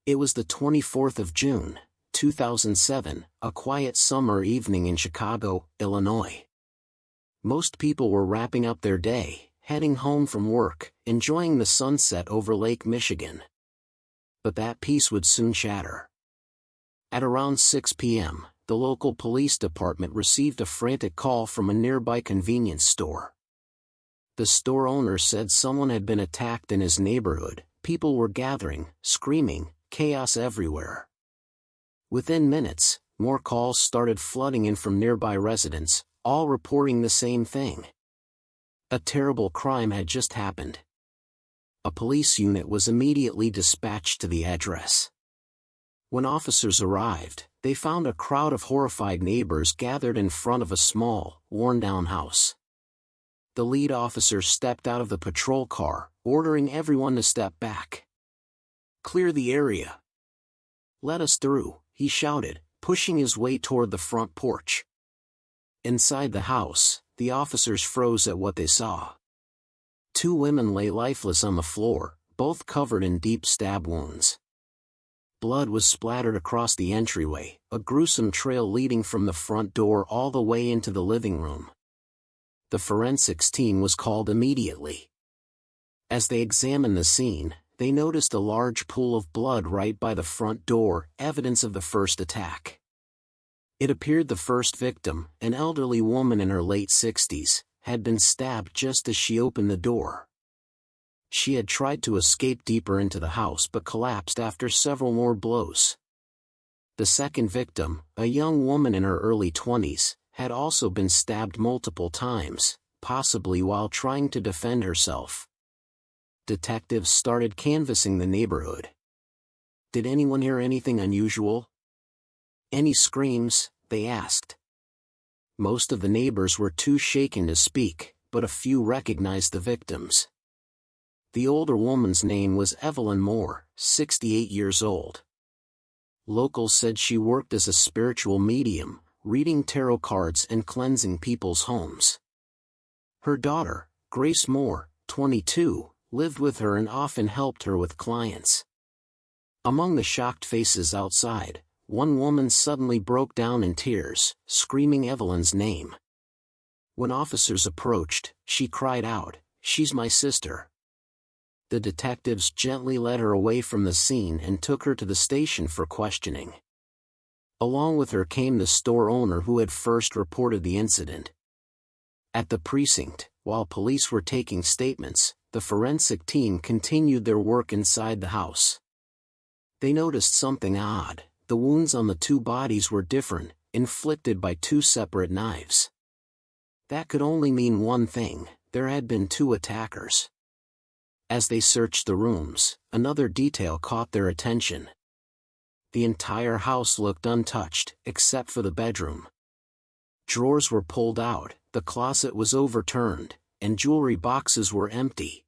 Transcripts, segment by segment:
It was the 24th of June, 2007, a quiet summer evening in Chicago, Illinois. Most people were wrapping up their day, heading home from work, enjoying the sunset over Lake Michigan. But that peace would soon shatter. At around 6 p.m., the local police department received a frantic call from a nearby convenience store. The store owner said someone had been attacked in his neighborhood. People were gathering, screaming, chaos everywhere. Within minutes, more calls started flooding in from nearby residents, all reporting the same thing. A terrible crime had just happened. A police unit was immediately dispatched to the address. When officers arrived, they found a crowd of horrified neighbors gathered in front of a small, worn-down house. The lead officer stepped out of the patrol car, ordering everyone to step back. "Clear the area. Let us through," he shouted, pushing his way toward the front porch. Inside the house, the officers froze at what they saw. Two women lay lifeless on the floor, both covered in deep stab wounds. Blood was splattered across the entryway, a gruesome trail leading from the front door all the way into the living room. The forensics team was called immediately. As they examined the scene, they noticed a large pool of blood right by the front door, evidence of the first attack. It appeared the first victim, an elderly woman in her late 60s, had been stabbed just as she opened the door. She had tried to escape deeper into the house but collapsed after several more blows. The second victim, a young woman in her early 20s, had also been stabbed multiple times, possibly while trying to defend herself. Detectives started canvassing the neighborhood. "Did anyone hear anything unusual? Any screams?" they asked. Most of the neighbors were too shaken to speak, but a few recognized the victims. The older woman's name was Evelyn Moore, 68 years old. Locals said she worked as a spiritual medium, reading tarot cards and cleansing people's homes. Her daughter, Grace Moore, 22, lived with her and often helped her with clients. Among the shocked faces outside, one woman suddenly broke down in tears, screaming Evelyn's name. When officers approached, she cried out, "She's my sister." The detectives gently led her away from the scene and took her to the station for questioning. Along with her came the store owner who had first reported the incident. At the precinct, while police were taking statements, the forensic team continued their work inside the house. They noticed something odd. The wounds on the two bodies were different, inflicted by two separate knives. That could only mean one thing: there had been two attackers. As they searched the rooms, another detail caught their attention. The entire house looked untouched, except for the bedroom. Drawers were pulled out, the closet was overturned, and jewelry boxes were empty.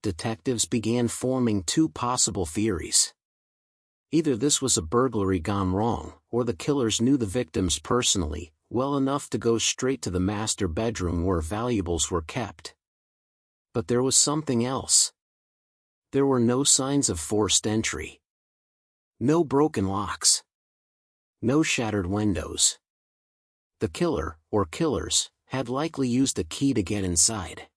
Detectives began forming two possible theories. Either this was a burglary gone wrong, or the killers knew the victims personally, well enough to go straight to the master bedroom where valuables were kept. But there was something else. There were no signs of forced entry. No broken locks. No shattered windows. The killer, or killers, had likely used a key to get inside.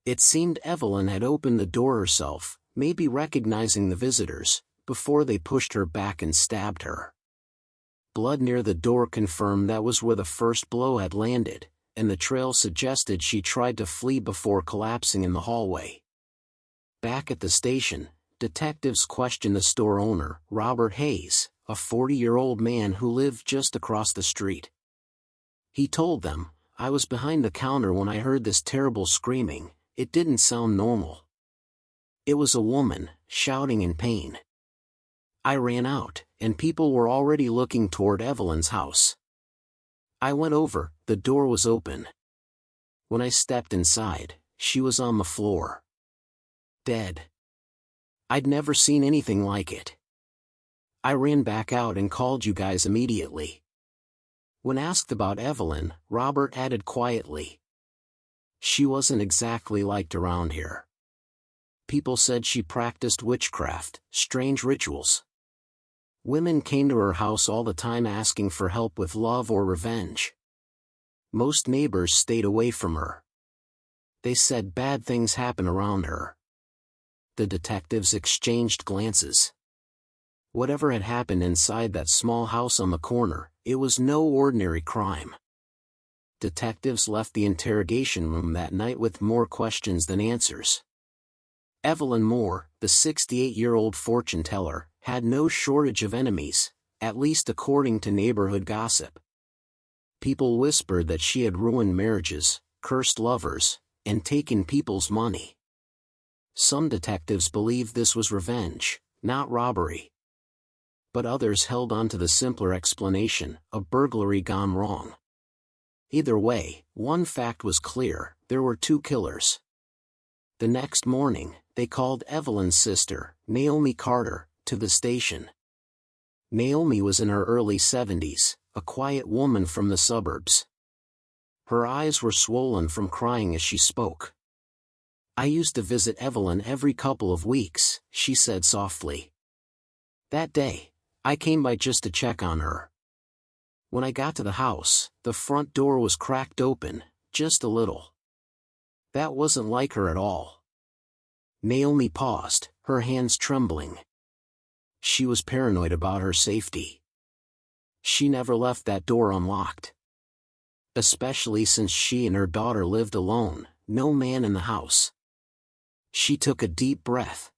It seemed Evelyn had opened the door herself, maybe recognizing the visitors, before they pushed her back and stabbed her. Blood near the door confirmed that was where the first blow had landed, and the trail suggested she tried to flee before collapsing in the hallway. Back at the station, detectives questioned the store owner, Robert Hayes, a 40-year-old man who lived just across the street. He told them, "I was behind the counter when I heard this terrible screaming. It didn't sound normal. It was a woman, shouting in pain. I ran out, and people were already looking toward Evelyn's house. I went over, the door was open. When I stepped inside, she was on the floor. Dead. I'd never seen anything like it. I ran back out and called you guys immediately." When asked about Evelyn, Robert added quietly, "She wasn't exactly liked around here." People said she practiced witchcraft, strange rituals. Women came to her house all the time asking for help with love or revenge. Most neighbors stayed away from her. They said bad things happen around her. The detectives exchanged glances. Whatever had happened inside that small house on the corner, it was no ordinary crime. Detectives left the interrogation room that night with more questions than answers. Evelyn Moore, the 68-year-old fortune teller, had no shortage of enemies, at least according to neighborhood gossip. People whispered that she had ruined marriages, cursed lovers, and taken people's money. Some detectives believed this was revenge, not robbery. But others held on to the simpler explanation, a burglary gone wrong. Either way, one fact was clear: there were two killers. The next morning, they called Evelyn's sister, Naomi Carter, to the station. Naomi was in her early 70s, a quiet woman from the suburbs. Her eyes were swollen from crying as she spoke. "I used to visit Evelyn every couple of weeks," she said softly. "That day, I came by just to check on her. When I got to the house, the front door was cracked open, just a little. That wasn't like her at all." Naomi paused, her hands trembling. She was paranoid about her safety. She never left that door unlocked. Especially since she and her daughter lived alone, no man in the house. She took a deep breath.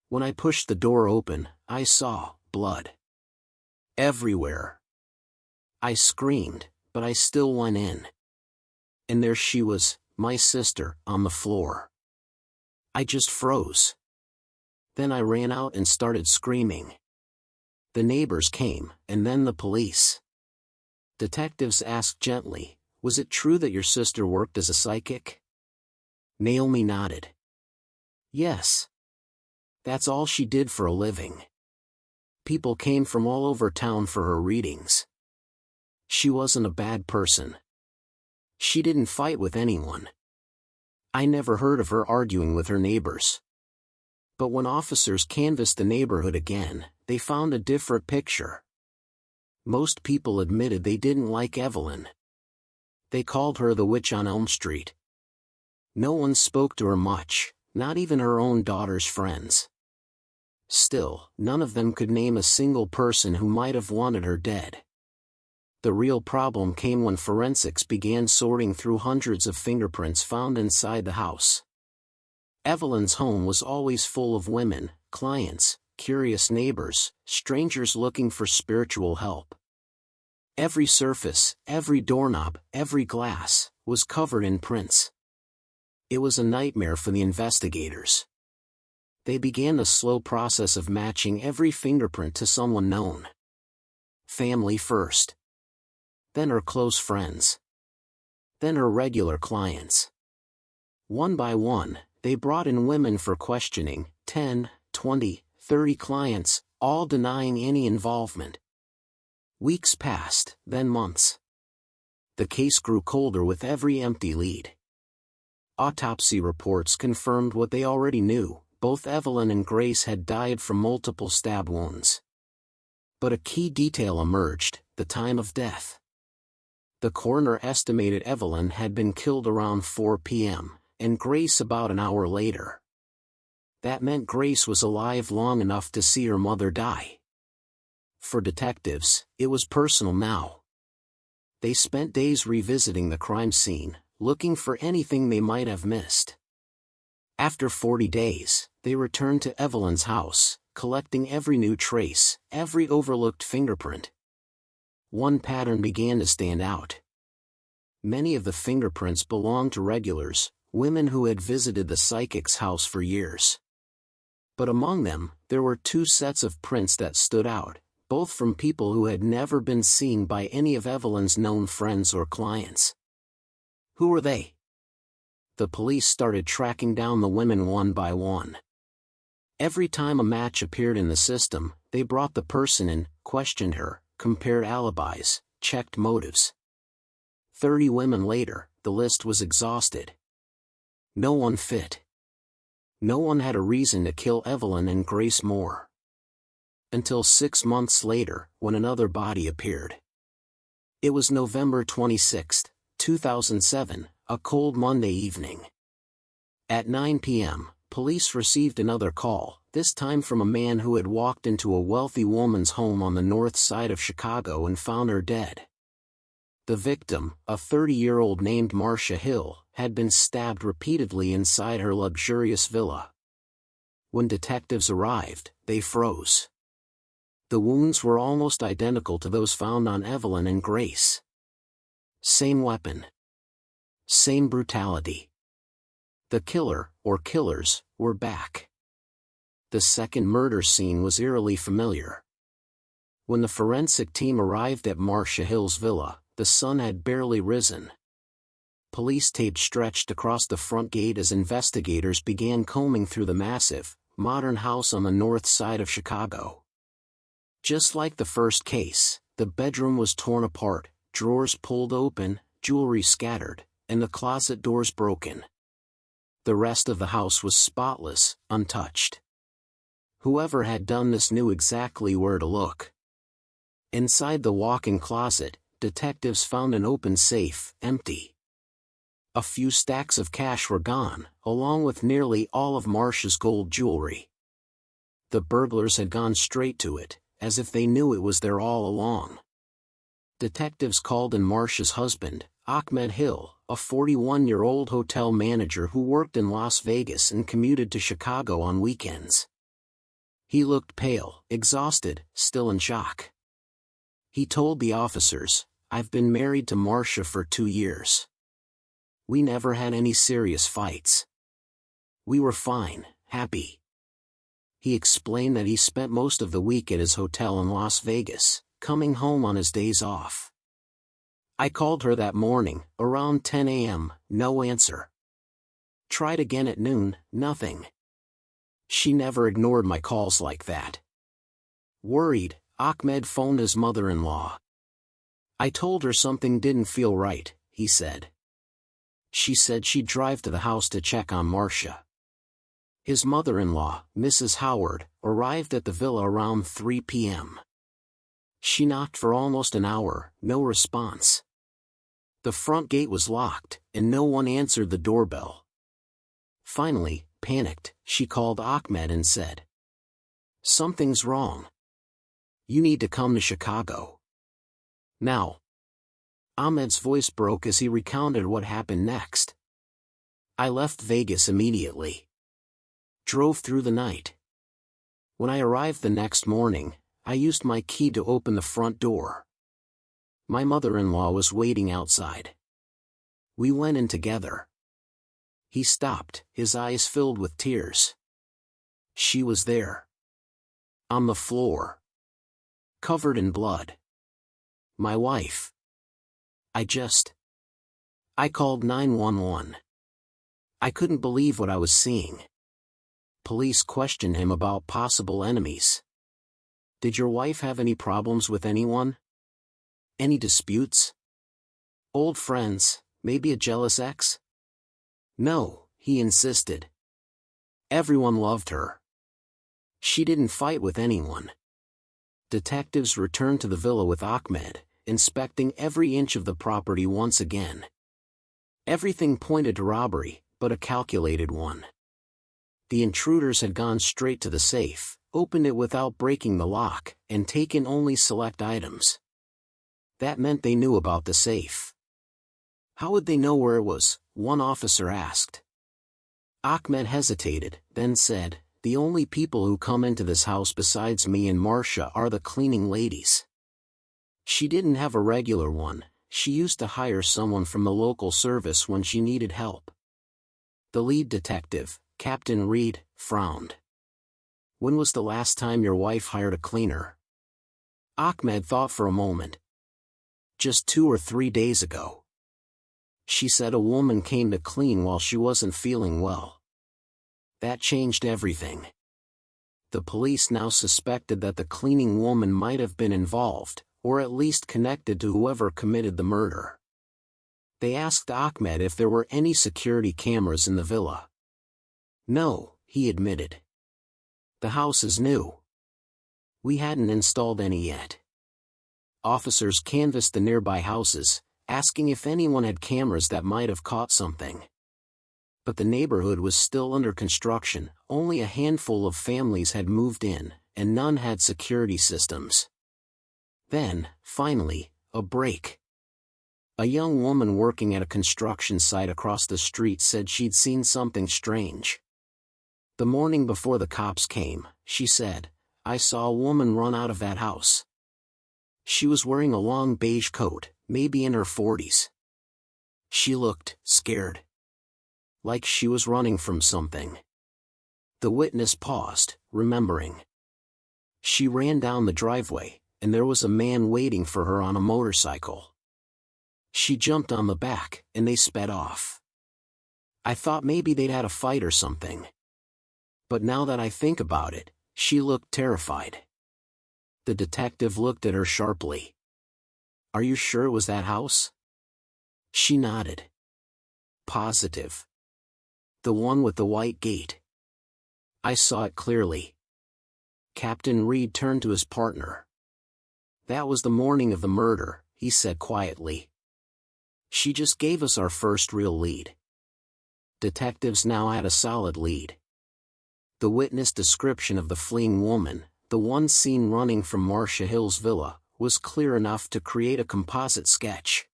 "When I pushed the door open, I saw blood everywhere. I screamed, but I still went in. And there she was, my sister, on the floor. I just froze. Then I ran out and started screaming. The neighbors came, and then the police." Detectives asked gently, "Was it true that your sister worked as a psychic?" Naomi nodded. "Yes. That's all she did for a living. People came from all over town for her readings. She wasn't a bad person. She didn't fight with anyone. I never heard of her arguing with her neighbors. But when officers canvassed the neighborhood again, they found a different picture. Most people admitted they didn't like Evelyn. They called her the witch on Elm Street. No one spoke to her much, not even her own daughter's friends. Still, none of them could name a single person who might have wanted her dead. The real problem came when forensics began sorting through hundreds of fingerprints found inside the house. Evelyn's home was always full of women, clients, curious neighbors, strangers looking for spiritual help. Every surface, every doorknob, every glass, was covered in prints. It was a nightmare for the investigators. They began the slow process of matching every fingerprint to someone known. Family first. Then her close friends. Then her regular clients. One by one, they brought in women for questioning, 10, 20, 30 clients, all denying any involvement. Weeks passed, then months. The case grew colder with every empty lead. Autopsy reports confirmed what they already knew: both Evelyn and Grace had died from multiple stab wounds. But a key detail emerged: the time of death. The coroner estimated Evelyn had been killed around 4 p.m., and Grace about an hour later. That meant Grace was alive long enough to see her mother die. For detectives, it was personal now. They spent days revisiting the crime scene, looking for anything they might have missed. After 40 days, they returned to Evelyn's house, collecting every new trace, every overlooked fingerprint. One pattern began to stand out. Many of the fingerprints belonged to regulars, women who had visited the psychic's house for years. But among them, there were two sets of prints that stood out, both from people who had never been seen by any of Evelyn's known friends or clients. Who were they? The police started tracking down the women one by one. Every time a match appeared in the system, they brought the person in, questioned her, compared alibis, checked motives. 30 women later, the list was exhausted. No one fit. No one had a reason to kill Evelyn and Grace Moore. Until 6 months later, when another body appeared. It was November 26, 2007, a cold Monday evening. At 9 p.m., police received another call, this time from a man who had walked into a wealthy woman's home on the north side of Chicago and found her dead. The victim, a 30-year-old named Marcia Hill, had been stabbed repeatedly inside her luxurious villa. When detectives arrived, they froze. The wounds were almost identical to those found on Evelyn and Grace. Same weapon. Same brutality. The killer, or killers, were back. The second murder scene was eerily familiar. When the forensic team arrived at Marcia Hill's villa, the sun had barely risen. Police tape stretched across the front gate as investigators began combing through the massive, modern house on the north side of Chicago. Just like the first case, the bedroom was torn apart, drawers pulled open, jewelry scattered, and the closet doors broken. The rest of the house was spotless, untouched. Whoever had done this knew exactly where to look. Inside the walk-in closet, detectives found an open safe, empty. A few stacks of cash were gone, along with nearly all of Marcia's gold jewelry. The burglars had gone straight to it, as if they knew it was there all along. Detectives called in Marcia's husband, Ahmed Hill, a 41-year-old hotel manager who worked in Las Vegas and commuted to Chicago on weekends. He looked pale, exhausted, still in shock. He told the officers, "I've been married to Marcia for 2 years. We never had any serious fights. We were fine, happy." He explained that he spent most of the week at his hotel in Las Vegas, coming home on his days off. "I called her that morning, around 10 a.m., no answer. Tried again at noon, nothing. She never ignored my calls like that." Worried, Ahmed phoned his mother-in-law. "I told her something didn't feel right," he said. She said she'd drive to the house to check on Marcia. His mother-in-law, Mrs. Howard, arrived at the villa around 3 p.m. She knocked for almost an hour, no response. The front gate was locked, and no one answered the doorbell. Finally, panicked, she called Ahmed and said, "Something's wrong. You need to come to Chicago. Now." Ahmed's voice broke as he recounted what happened next. "I left Vegas immediately. Drove through the night. When I arrived the next morning, I used my key to open the front door. My mother-in-law was waiting outside. We went in together." He stopped, his eyes filled with tears. "She was there. On the floor. Covered in blood. My wife. I called 911. I couldn't believe what I was seeing." Police questioned him about possible enemies. "Did your wife have any problems with anyone? Any disputes? Old friends, maybe a jealous ex?" "No," he insisted. "Everyone loved her. She didn't fight with anyone." Detectives returned to the villa with Ahmed, inspecting every inch of the property once again. Everything pointed to robbery, but a calculated one. The intruders had gone straight to the safe, opened it without breaking the lock, and taken only select items. That meant they knew about the safe. "How would they know where it was?" one officer asked. Ahmed hesitated, then said, "The only people who come into this house besides me and Marcia are the cleaning ladies. She didn't have a regular one, she used to hire someone from the local service when she needed help." The lead detective, Captain Reed, frowned. "When was the last time your wife hired a cleaner?" Ahmed thought for a moment. "Just 2 or 3 days ago. She said a woman came to clean while she wasn't feeling well. That changed everything." The police now suspected that the cleaning woman might have been involved, or at least connected to whoever committed the murder. They asked Ahmed if there were any security cameras in the villa. "No," he admitted. The house is new. We hadn't installed any yet. Officers canvassed the nearby houses, asking if anyone had cameras that might have caught something. But the neighborhood was still under construction, only a handful of families had moved in, and none had security systems. Then, finally, a break. A young woman working at a construction site across the street said she'd seen something strange. The morning before the cops came, she said, "I saw a woman run out of that house. She was wearing a long beige coat, maybe in her 40s. She looked scared. Like she was running from something." The witness paused, remembering. She ran down the driveway, and there was a man waiting for her on a motorcycle. She jumped on the back, and they sped off. "I thought maybe they'd had a fight or something. But now that I think about it, she looked terrified." The detective looked at her sharply. "Are you sure it was that house?" She nodded. "Positive. The one with the white gate. I saw it clearly." Captain Reed turned to his partner. "That was the morning of the murder," he said quietly. "She just gave us our first real lead." Detectives now had a solid lead. The witness description of the fleeing woman, the one seen running from Marcia Hill's villa, was clear enough to create a composite sketch.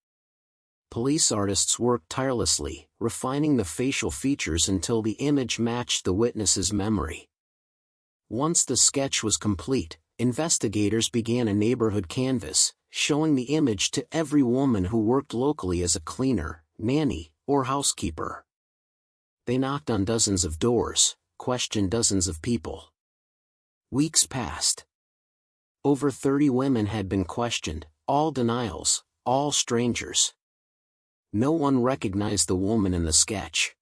Police artists worked tirelessly, refining the facial features until the image matched the witness's memory. Once the sketch was complete, investigators began a neighborhood canvass, showing the image to every woman who worked locally as a cleaner, nanny, or housekeeper. They knocked on dozens of doors, questioned dozens of people. Weeks passed. Over 30 women had been questioned, all denials, all strangers. No one recognized the woman in the sketch.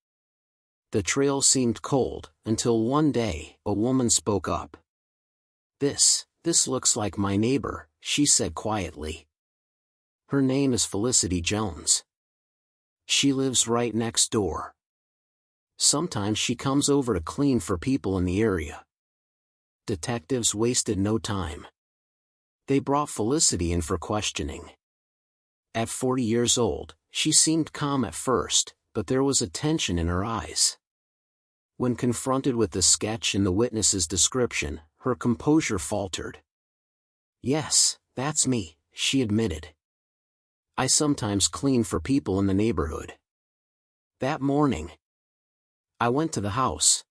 The trail seemed cold, until one day, a woman spoke up. This looks like my neighbor," she said quietly. "Her name is Felicity Jones. She lives right next door. Sometimes she comes over to clean for people in the area." Detectives wasted no time. They brought Felicity in for questioning. At 40 years old, she seemed calm at first, but there was a tension in her eyes. When confronted with the sketch and the witness's description, her composure faltered. "Yes, that's me," she admitted. "I sometimes clean for people in the neighborhood. That morning, I went to the house."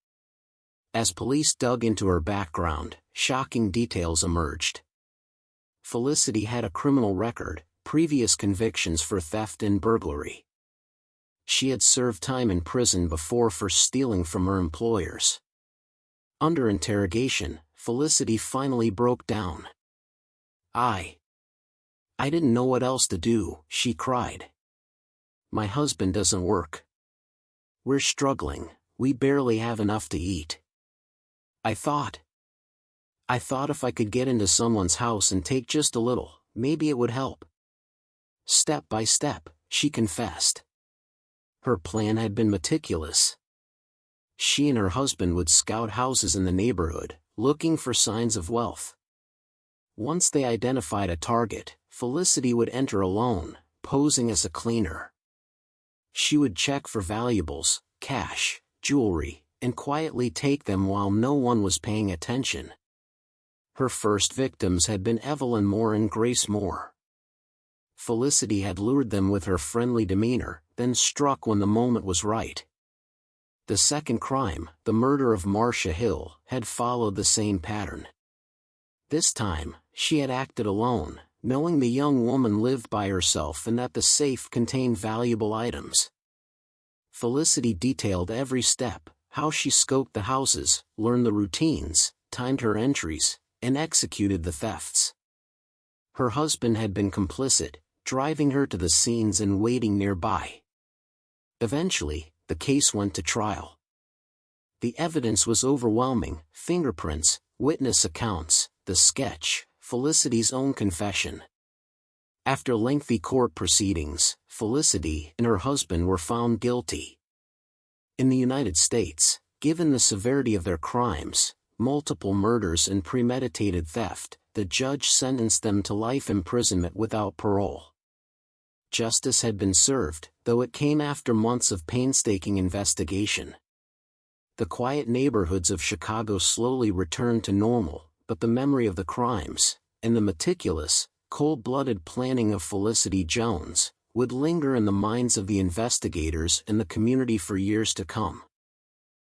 As police dug into her background, shocking details emerged. Felicity had a criminal record, previous convictions for theft and burglary. She had served time in prison before for stealing from her employers. Under interrogation, Felicity finally broke down. I didn't know what else to do," she cried. "My husband doesn't work. We're struggling, we barely have enough to eat. I thought if I could get into someone's house and take just a little, maybe it would help." Step by step, she confessed. Her plan had been meticulous. She and her husband would scout houses in the neighborhood, looking for signs of wealth. Once they identified a target, Felicity would enter alone, posing as a cleaner. She would check for valuables, cash, jewelry, and quietly take them while no one was paying attention. Her first victims had been Evelyn Moore and Grace Moore. Felicity had lured them with her friendly demeanor, then struck when the moment was right. The second crime, the murder of Marcia Hill, had followed the same pattern. This time, she had acted alone, knowing the young woman lived by herself and that the safe contained valuable items. Felicity detailed every step, how she scoped the houses, learned the routines, timed her entries, and executed the thefts. Her husband had been complicit, driving her to the scenes and waiting nearby. Eventually, the case went to trial. The evidence was overwhelming: fingerprints, witness accounts, the sketch, Felicity's own confession. After lengthy court proceedings, Felicity and her husband were found guilty. In the United States, Given the severity of their crimes, multiple murders and premeditated theft, the judge sentenced them to life imprisonment without parole. Justice had been served, though it came after months of painstaking investigation. The quiet neighborhoods of Chicago slowly returned to normal, but the memory of the crimes, and the meticulous, cold-blooded planning of Felicity Jones, would linger in the minds of the investigators and the community for years to come.